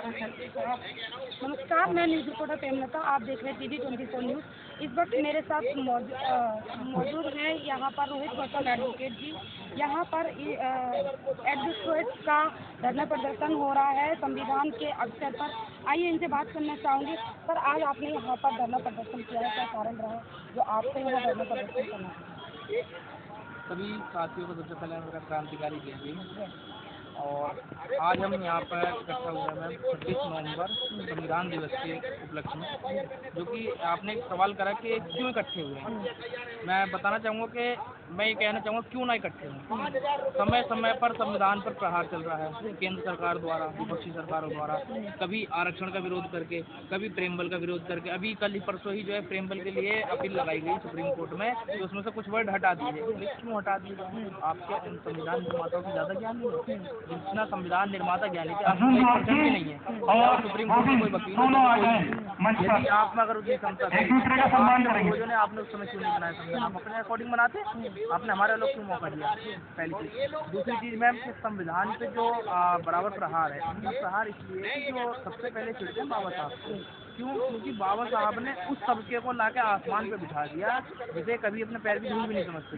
नमस्कार, मैं news reporter Premlata. आप देख रहे हैं TG24 न्यूज़। इस वक्त मेरे साथ मौजूद हैं यहाँ पर रोहित गौतम एडवोकेट जी। यहाँ पर एडवोकेट का धरना प्रदर्शन हो रहा है संविधान के अवसर पर। आइए इनसे बात करना चाहूँगी। सर, आज आपने यहाँ पर धरना प्रदर्शन किया है, क्या कारण रहा जो आपको यहाँ धरना प्रदर्शन करना है? सभी साथियों को सबसे पहले मेरा क्रांतिकारी जय हिंद। और आज हम यहाँ पर इकट्ठा हुए हैं 26 नवंबर संविधान दिवस के उपलक्ष्य में, जो कि आपने एक सवाल करा कि क्यों इकट्ठे हुए हैं। मैं बताना चाहूँगा कि मैं ये कहना चाहूँगा क्यों ना इकट्ठे हुए। समय समय पर संविधान पर प्रहार चल रहा है केंद्र सरकार द्वारा, विपक्षी सरकारों द्वारा, कभी आरक्षण का विरोध करके, कभी प्रेम बल का विरोध करके। अभी कल ही परसों ही जो है प्रेम बल के लिए अपील लगाई गई सुप्रीम कोर्ट में, तो उसमें से कुछ वर्ड हटा दिए। क्यों हटा दिए? आपके संविधान निर्माताओं से ज़्यादा ज्ञान नहीं है? जितना संविधान निर्माता ज्ञानी थे आपको 1% भी नहीं है। और सुप्रीम कोर्ट में कोई वकील यदि आप में अगर उतनी क्षमता थी ने आपने उस समय क्यों नहीं बनाया संविधान? आप अपने अकॉर्डिंग बनाते, आपने हमारे लोग क्यों मौका दिया? पहली चीज़। दूसरी चीज़ मैम, कि संविधान पे जो बराबर प्रहार है, उनका प्रहार इसलिए कि जो सबसे पहले छिड़के हैं बाबा साहब। क्यों? क्योंकि बाबा साहब ने उस तबके को लाके आसमान पे बिठा दिया जिसे कभी अपने पैर की धूल भी नहीं समझते,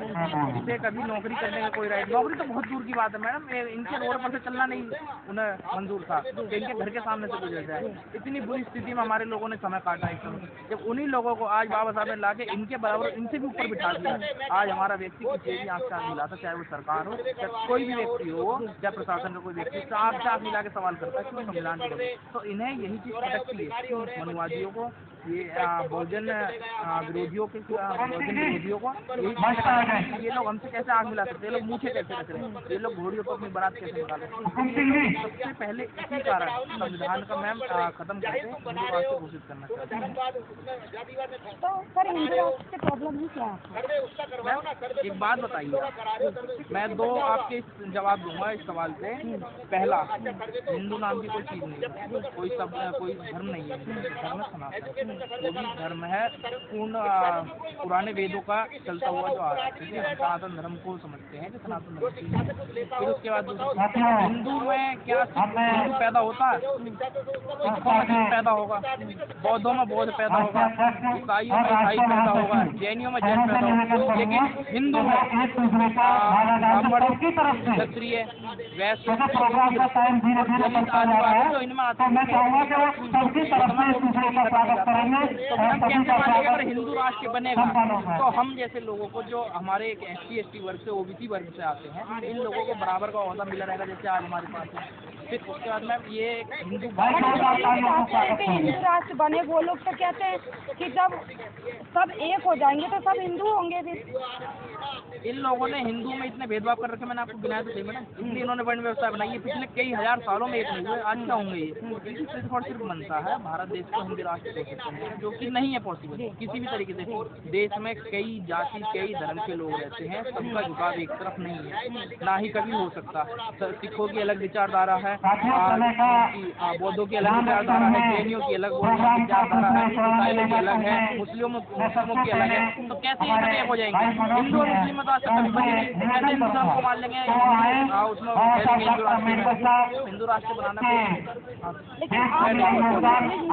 जिसे कभी नौकरी करने का कोई राइट, नौकरी तो बहुत दूर की बात है मैडम, इनके रोड पर से चलना नहीं उन्हें मंजूर था कि इनके घर के सामने से गुजर जाए। इतनी बुरी स्थिति में हमारे लोगों ने समय काटा एक समय, जब उन्हीं लोगों को आज बाबा साहब ने लाके इनके बराबर, इनसे भी ऊपर बिठा दिया। आज हमारा व्यक्ति किसी भी आँख से आँख मिलाता, चाहे वो सरकार हो, चाहे कोई भी व्यक्ति हो, चाहे प्रशासन का कोई व्यक्ति, आँख से आँख मिला के सवाल करता है क्यों संविधान के। तो इन्हें यही चीज़ खटकती है, मनुवादियों को, ये बहुजन विरोधियों को, ये लोग हमसे कैसे आग मिला सकते हैं, ये लोग मूछे कैसे रख रहे हैं, ये लोग घोड़ियों को अपनी बारात कैसे निकाले। सबसे पहले इसी कारण संविधान का मैम खत्म करके हिंदू राष्ट्र घोषित करना चाहते हैं। तो सर, हिंदू राष्ट्र की प्रॉब्लम ही क्या है? एक बात बताइए, मैं दो आपके जवाब दूंगा इस सवाल पे। पहला, हिंदू नाम की कोई चीज़ नहीं है, कोई धर्म नहीं है। धर्म सनातन, वो भी धर्म है पूर्ण पुराने वेदों का चलता हुआ जो आ रहा है, क्योंकि हम सनातन धर्म को समझते हैं कि सनातन धर्म। फिर उसके बाद हिंदू में क्या हिंदू पैदा होता है? सिखों में पैदा होगा, बौद्धों में बौद्ध पैदा होगा, ईसाइयों में ईसाई पैदा होगा, जैनियों में जैन पैदा होगा, लेकिन हिंदू में क्षत्रिय, वैश्य, तो इनमें आते अगर हिंदू राष्ट्र बनेगा तो हम जैसे लोगों को, जो हमारे एक SC/ST वर्ग से, OBC वर्ग से आते हैं, इन लोगों को बराबर का ओहदा मिला रहेगा जैसे आज हमारे पास है। फिर उसके बाद मैम ये हिंदू राष्ट्र बने, वो लोग तो कहते हैं कि जब सब एक हो जाएंगे तो सब हिंदू होंगे। फिर इन लोगों ने हिंदू में इतने भेदभाव कर रखे, मैंने आपको गिनाया तो सही मैडम, इसलिए इन्होंने वर्ण व्यवस्था बनाई है। पिछले कई हजार सालों में एक नहीं हुए, आज क्या होंगे ये? सिर्फ और सिर्फ बनता है भारत देश को हिंदी राष्ट्र घोषित करने, जो कि नहीं है पॉसिबल किसी भी तरीके से। देश में कई जाति, कई धर्म के लोग रहते हैं, सबका झुकाव एक तरफ नहीं है, ना ही कभी हो सकता। सिखों की अलग विचारधारा है, बौद्धों की अलग विचारधारा है, जैनियों की अलग विचारधारा है, ईसाइयों की अलग है, मुस्लिमों की अलग है। तो कैसे ये सब एक हो जाएंगे? हिंदू और मुस्लिम में तो आज तक कभी बनी नहीं, कैसे हिंदू धर्म को मान लेंगे? उसमें हिंदू राष्ट्र बनाना। लेकिन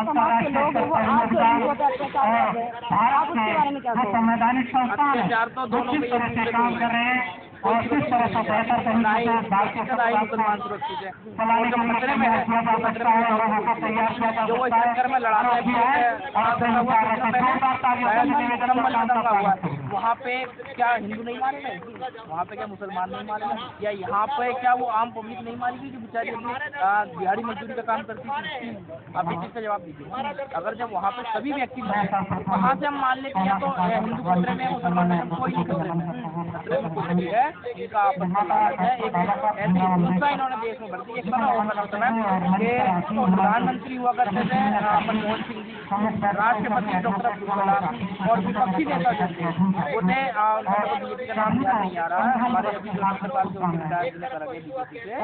समाज के लोग वो आज अत्याचार तो दोनों में और किस तरह से बेहतर मुसलमान सुरक्षित है, और जो खतरे में है, जो वो इस चक्कर में लड़ाते हैं, वहाँ पे क्या हिंदू नहीं मारे गए? वहाँ पे क्या मुसलमान नहीं मारे गए? या यहाँ पे क्या वो आम पब्लिक नहीं मारी गई जो बेचारी अपनी दिहाड़ी मजदूरी का काम करती थी? आप इस चीज़ का जवाब दीजिए। अगर जब वहाँ पे सभी व्यक्ति मरे, कहाँ से हम मान लेते हैं तो हिंदू खतरे में, मुसलमान कोई नहीं खतरे में है, इनका आपस में लालच है। एक ऐसी हिंसा इन्होंने देश में भरती। एक पता होता है कि प्रधानमंत्री हुआ करते थे मनमोहन सिंह जी, राष्ट्रपति डॉक्टर अब्दुल कलाम, और विपक्षी नेता जैसे उन्हें बीजेपी का नाम याद नहीं आ रहा है। हमारे अभी जो 17 साल के विधायक ने करा बीजेपी से, वो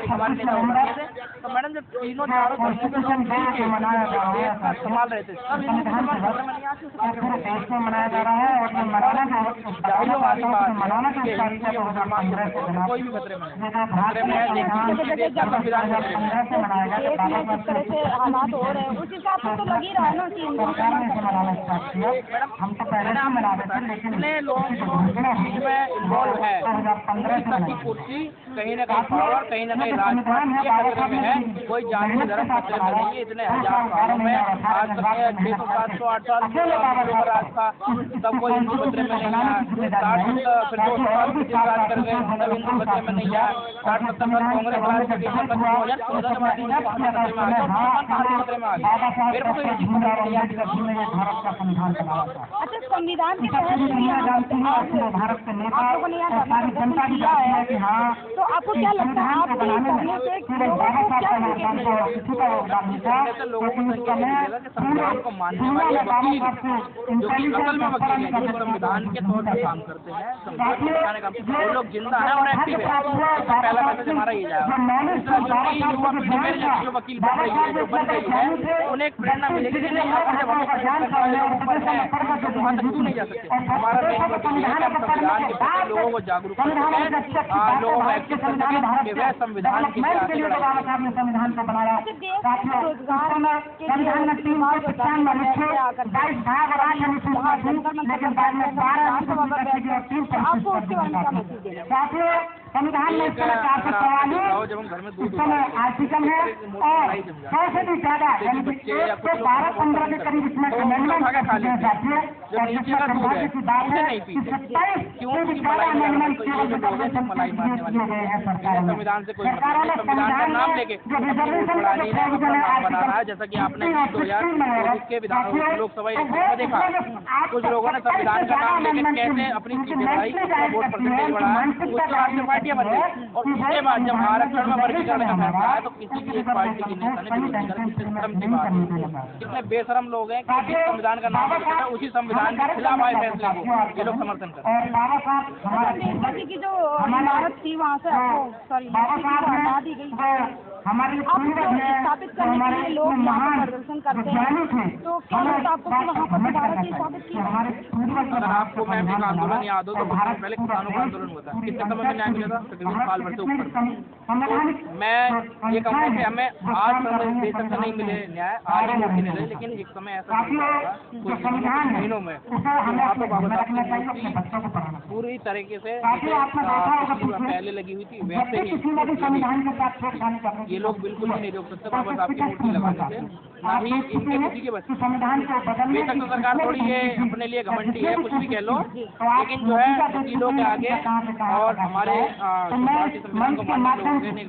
हमारे नेता हो रखे थे। तो मैडम जब तीनों चारों धर्मों के लोग मिलकर देश का संभाल रहे थे, तब हिंदू मुसलमान झगड़े में नहीं आते। जाहिर वाली बात है कि हिंदू या मुसलमान कोई भी खतरे में है, संविधान देश में जिस तरह से हालात हो रहे हैं उस हिसाब से तो लग ही रहा है ना कि हिंदू मुसलमान कितने लोग इसमें इन्वॉल्व है, की कुर्सी कहीं न कहीं पावर, कहीं न कहीं राजपाट ये खतरे में है। कोई जाति धर्म खतरे में नहीं है। इतने हजार सालों में आज तक 600, 700, 800 साल राज था, तब कोई हिंदू खतरे में नहीं आया। 60 फिर 200 साल ब्रिटिश राज कर गए, तब हिंदू खतरे में नहीं आया। 60-70 साल कांग्रेस राज करके 2014 में खतरे में आ गया। मेरे को तो ये चीज नहीं है। अच्छा, संविधान के तहत आप लोगों ने यहाँ धरना दिया है, तो आपको क्या लगता है आप करने से लोगों को क्या संविधान को मानने वाले वकील, जो कि असल में वकील है, जो संविधान के तौर पर काम करते हैं, संविधान का वो लोग जिंदा है और एक्टिव है। पहला मैसेज हमारा ये जाएगा, युवा पीढ़ी मेरे जैसे जो वकील बन रही है, जो बन रही है, उन्हें एक प्रेरणा मिलेगी कि नहीं आप जब वहाँ तक क्यों नहीं जा सकते। हमारा संविधान के प्रति लोगों को जागरूक करते हैं, लोगों को एक्टिव करते हैं कि वह संविधान की संविधान को बनाया। रोजगार आपको उसके बारे में क्या मैसेज देना? संविधान में जब हम घर में दूध आर्टिकल है और 100 से भी ज्यादा यानी कि 12-15 के करीब इसमें अमेंडमेंट संविधान से कोई संविधान का नाम लेके बना रहा है। जैसा कि आपने 2024 के लोकसभा इलेक्शन में देखा, कुछ लोगों ने संविधान का नाम लेके कैसे अपनी सीटें बढ़ाई, वोट परसेंटेज बढ़ाया, उसके बाद से पार्टियां बन गई। और उसके बाद जब आरक्षण में वर्गीकरण का फैसला आया तो किसी भी एक पार्टी के नेता ने विरोध किया। शर्म की बात है, कितने बेशरम लोग हैं कि जिस संविधान का नाम लेते हैं उसी संविधान के खिलाफ आए फैसले को ये लोग समर्थन करते हैं। की जो इमारत थी वहाँ से हटा दी गई, हमारे स्थापित करने के लिए लोग यहाँ प्रदर्शन करते हैं, तो क्या लगता है आपको कि वहाँ पर दोबारा से स्थापित किया? अगर आपको मैं भी आंदोलन याद हो तो पहले किसानों का आंदोलन हुआ था, कितने समय में न्याय मिला था? तकरीबन साल भर से ऊपर। मैं ये कहूँगा कि हमें आज बेशक नहीं मिले न्याय, आज नहीं मिले, लेकिन एक समय ऐसा कुछ महीनों में पूरी तरीके से पहले लगी हुई थी वैसे ही ये लोग बिल्कुल भी नहीं रोक सकते। बस आपकी मूर्ति लगाने से ना ही इनके किसी के बच्चे बेशक तो सरकार थोड़ी ये अपने लिए घमंडी है, कुछ भी कह लो, लेकिन जो है वकीलों के आगे और हमारे संविधान को मानने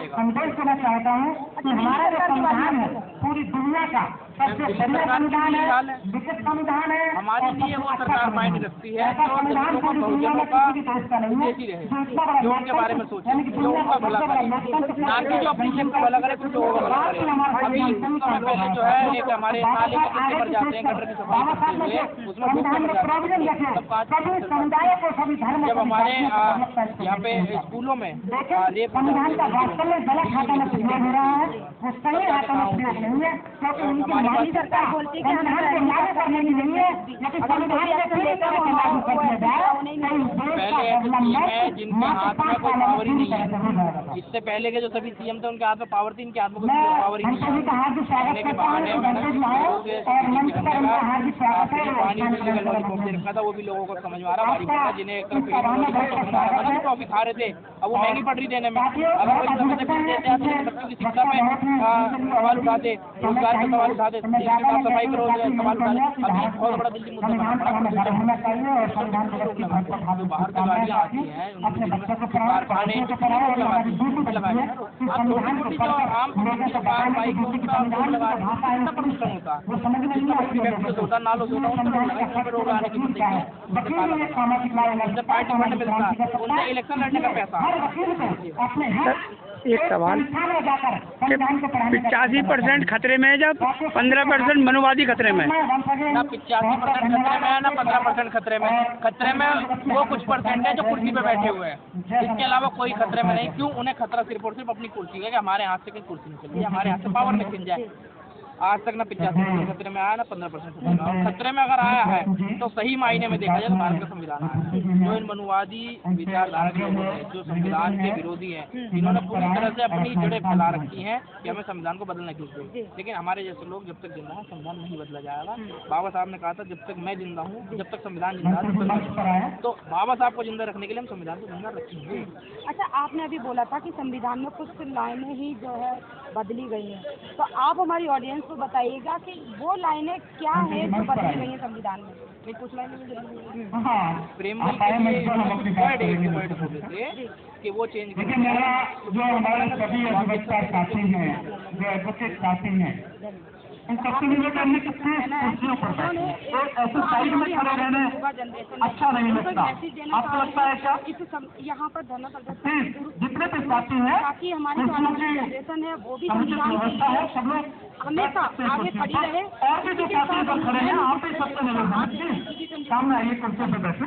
संदेश देना चाहता हूँ कि हमारा जो संविधान है पूरी दुनिया का सबसे बढ़िया संविधान है, विकसित संविधान है। हमारे लिए वो सरकार मायने रखती है जो दलितों को बहुजनों का देती रहे, जो उनके बारे में सोचे, जो उनका भला करे, ना कि जो अपनी जेब का भला करे कुछ लोगों का भला करे। अभी समय पहले जो है एक हमारे नाले के कुत्ते मर जाते हैं गटर की सफाई करते हुए, उसमें जब हमारे यहाँ पे स्कूलों में रेप हमारी सरकार बोलती है कि पहले जिनके हाथ में कोई पावर ही नहीं है, इससे पहले के जो सभी सीएम थे उनके हाथ में पावर थी, इनके हाथ में कोई पावर ही नहीं है। कहने के बहाने पानी लॉलीपॉप दे रखा था, वो भी लोगों को समझ में आ रहा भारी पड़ा, जिन्हें एक तरफ टॉफी खा रहे थे, अब वो महंगी पड़ रही देने में। अगर कोई समय से देते आते बच्चों की शिक्षा में सवाल उठाते, रोजगार का सवाल उठाते, साफ सफाई पर सवाल उठाते, अभी बहुत बड़ा दिल्ली मुद्दा बाहर से गाड़ियाँ आती हैं, कारखाने लगाए, आप छोटी मोटी जो आम बाइक उनका लगा कितना प्रदूषण होता है, होता नालों से होता उनसे रोड आने की उनसे पार्टी फंड मिलता, उनसे इलेक्शन लड़ने का पैसा। एक सवाल 85% खतरे में है जब 15% मनुवादी खतरे में। ना 85% खतरे में है, ना 15% खतरे में। खतरे में वो कुछ परसेंट है जो कुर्सी पे बैठे हुए हैं, इसके अलावा कोई खतरे में नहीं। क्यों? उन्हें खतरा सिर्फ और सिर्फ अपनी कुर्सी है कि हमारे हाथ से कहीं कुर्सी नहीं चली, हमारे हाथ से पावर नहीं छिन जाए। आज तक ना 85% खतरे में आया, ना 15% खतरे में। और खतरे में अगर आया है तो सही मायने में देखा जाए तो भारत का संविधान आया है। जो इन मनुवादी विचारधारा के लोग हैं, जो संविधान के विरोधी हैं, इन्होंने पूरी तरह से अपनी जड़ें फैला रखी हैं कि हमें संविधान को बदलने की जरूरत। लेकिन हमारे जैसे लोग जब तक जिंदा हैं, संविधान नहीं बदला जाएगा। बाबा साहब ने कहा था जब तक मैं जिंदा हूँ, जब तक संविधान जिंदा है, तो बाबा साहब को जिंदा रखने के लिए हम संविधान को जिंदा रखेंगे। अच्छा, आपने अभी बोला था कि संविधान में कुछ लाइनें ही जो है बदली गई हैं, तो आप हमारी ऑडियंस को बताइएगा कि वो लाइनें क्या है जो बदली गई हैं संविधान में। कुछ लाइनें प्रेमबल के लिए बोले थे कि वो चेंज कर। देखिए, मेरा जो हमारे सभी अधिवक्ता साथी हैं, जो एडवोकेट साथी हैं, इन सबसे निवेदन करने की कुर्सियों पर बैठे ऐसे साइड में खड़े रहने अच्छा नहीं लगता। आपको लगता है क्या? यहाँ पर धरना जितने भी साथी हैं, ताकि हमारी जनरेशन है वो भी व्यवस्था है, सब लोग हमेशा आगे खड़ी रहे। और भी जो साथी खड़े हैं, आप भी सबसे निवेदन सामने आइए, कुर्सियों पर बैठे।